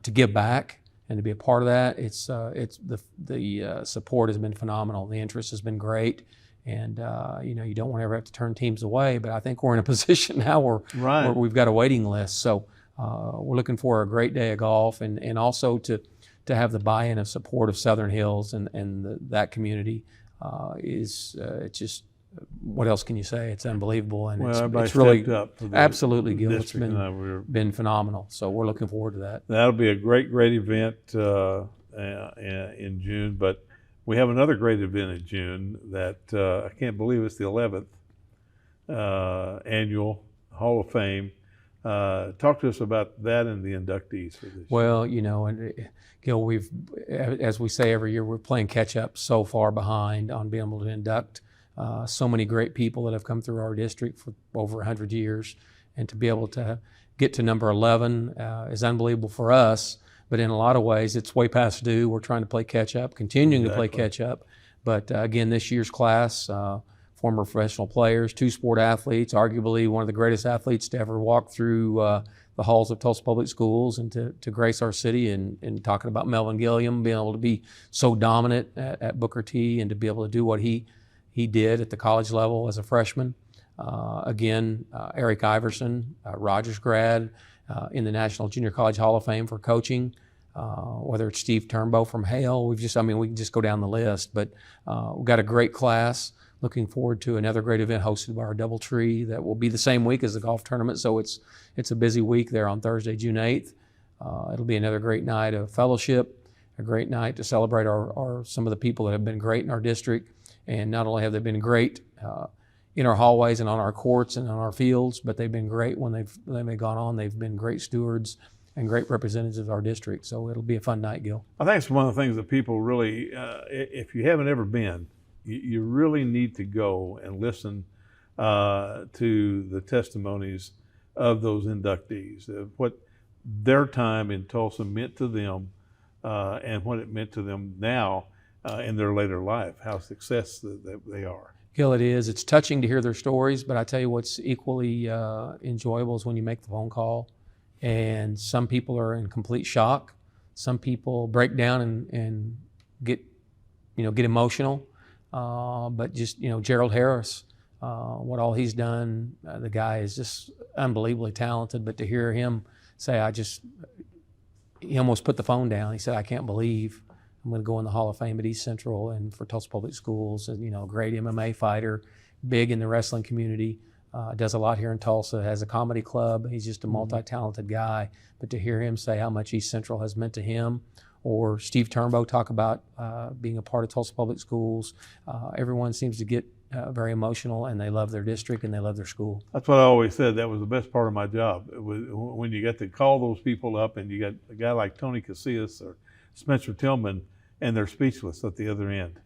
to give back and to be a part of that. It's the support has been phenomenal. The interest has been great, and you don't want to ever have to turn teams away. But I think we're in a position now where we've got a waiting list. So we're looking for a great day of golf, and also to have the buy-in of support of Southern Hills and that community is it's just. What else can you say? It's unbelievable, and it's really up for the absolutely, Gil. It's been phenomenal. So we're looking forward to that. That'll be a great event in June. But we have another great event in June that I can't believe it's the 11th annual Hall of Fame. Talk to us about that and the inductees for this. Well, and Gil, we've, as we say every year, we're playing catch up so far behind on being able to induct. So many great people that have come through our district for over 100 years, and to be able to get to number 11 is unbelievable for us, but in a lot of ways it's way past due. We're trying to play catch up, continuing to play catch up, but again, this year's class, former professional players, two-sport athletes, arguably one of the greatest athletes to ever walk through the halls of Tulsa Public Schools and to grace our city, and talking about Melvin Gilliam being able to be so dominant at Booker T and to be able to do what he did at the college level as a freshman. Eric Iverson, Rogers grad, in the National Junior College Hall of Fame for coaching, whether it's Steve Turnbow from Hale. We can just go down the list, but we've got a great class. Looking forward to another great event hosted by our Doubletree that will be the same week as the golf tournament, so it's a busy week there on Thursday, June 8th. It'll be another great night of fellowship, a great night to celebrate some of the people that have been great in our district. And not only have they been great in our hallways and on our courts and on our fields, but they've been great when they've gone on. They've been great stewards and great representatives of our district. So it'll be a fun night, Gil. I think it's one of the things that people really, if you haven't ever been, you really need to go and listen to the testimonies of those inductees, of what their time in Tulsa meant to them and what it meant to them now in their later life, how successful that they are. Gil, it is. It's touching to hear their stories, but I tell you what's equally enjoyable is when you make the phone call, and some people are in complete shock. Some people break down and get emotional. But just, Gerald Harris, what all he's done, the guy is just unbelievably talented. But to hear him say, he almost put the phone down. He said, I can't believe I'm going to go in the Hall of Fame at East Central and for Tulsa Public Schools. And, great MMA fighter, big in the wrestling community, does a lot here in Tulsa, has a comedy club. He's just a multi-talented guy. But to hear him say how much East Central has meant to him, or Steve Turnbow talk about being a part of Tulsa Public Schools, everyone seems to get very emotional, and they love their district and they love their school. That's what I always said. That was the best part of my job. It was when you get to call those people up, and you got a guy like Tony Casillas or Spencer Tillman, and they're speechless at the other end.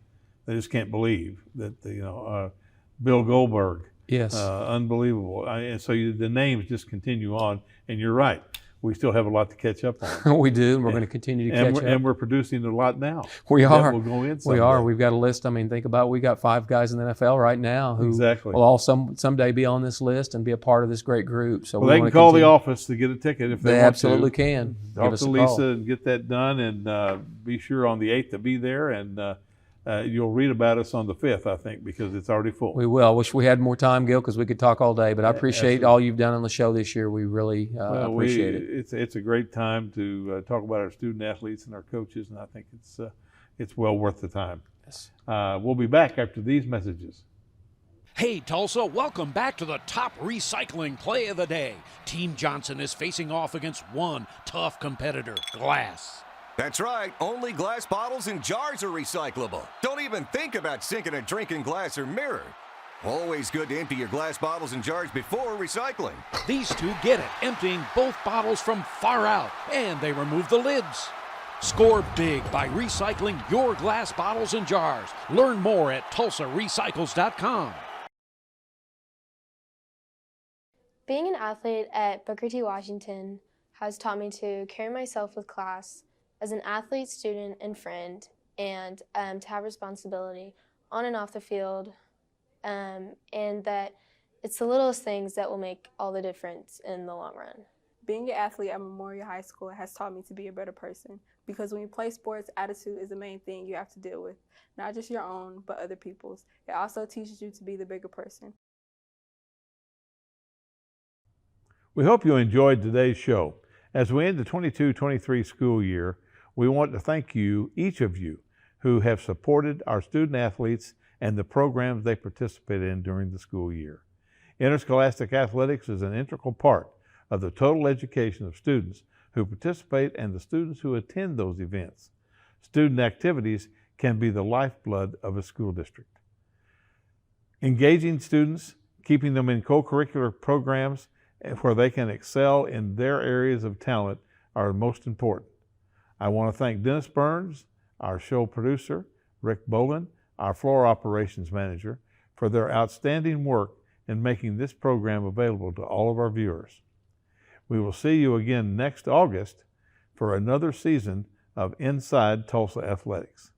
They just can't believe that Bill Goldberg. Yes. Unbelievable. And so the names just continue on, and you're right. We still have a lot to catch up on. We do, and we're going to continue to catch up. And we're producing a lot now. We are. That will go in someday. We are. We've got a list. I mean, think about it. We got 5 guys in the NFL right now who exactly. will all someday be on this list and be a part of this great group. So they can call the office to get a ticket if they want to. They absolutely can. Talk to Lisa and get that done, and be sure on the 8th to be there. And you'll read about us on the 5th, I think, because it's already full. We will. I wish we had more time, Gil, because we could talk all day. But I appreciate all you've done on the show this year. We really appreciate it. It's a great time to talk about our student athletes and our coaches, and I think it's well worth the time. Yes. We'll be back after these messages. Hey, Tulsa, welcome back to the top recycling play of the day. Team Johnson is facing off against one tough competitor, glass. That's right. Only glass bottles and jars are recyclable. Don't even think about sinking a drink in glass or mirror. Always good to empty your glass bottles and jars before recycling. These two get it, emptying both bottles from far out, and they remove the lids. Score big by recycling your glass bottles and jars. Learn more at TulsaRecycles.com. Being an athlete at Booker T. Washington has taught me to carry myself with class as an athlete, student, and friend, and to have responsibility on and off the field, and that it's the littlest things that will make all the difference in the long run. Being an athlete at Memorial High School has taught me to be a better person, because when you play sports, attitude is the main thing you have to deal with, not just your own, but other people's. It also teaches you to be the bigger person. We hope you enjoyed today's show. As we end the 22-23 school year, we want to thank you, each of you, who have supported our student athletes and the programs they participate in during the school year. Interscholastic athletics is an integral part of the total education of students who participate and the students who attend those events. Student activities can be the lifeblood of a school district. Engaging students, keeping them in co-curricular programs where they can excel in their areas of talent are most important. I want to thank Dennis Burns, our show producer, Rick Bowlin, our floor operations manager, for their outstanding work in making this program available to all of our viewers. We will see you again next August for another season of Inside Tulsa Athletics.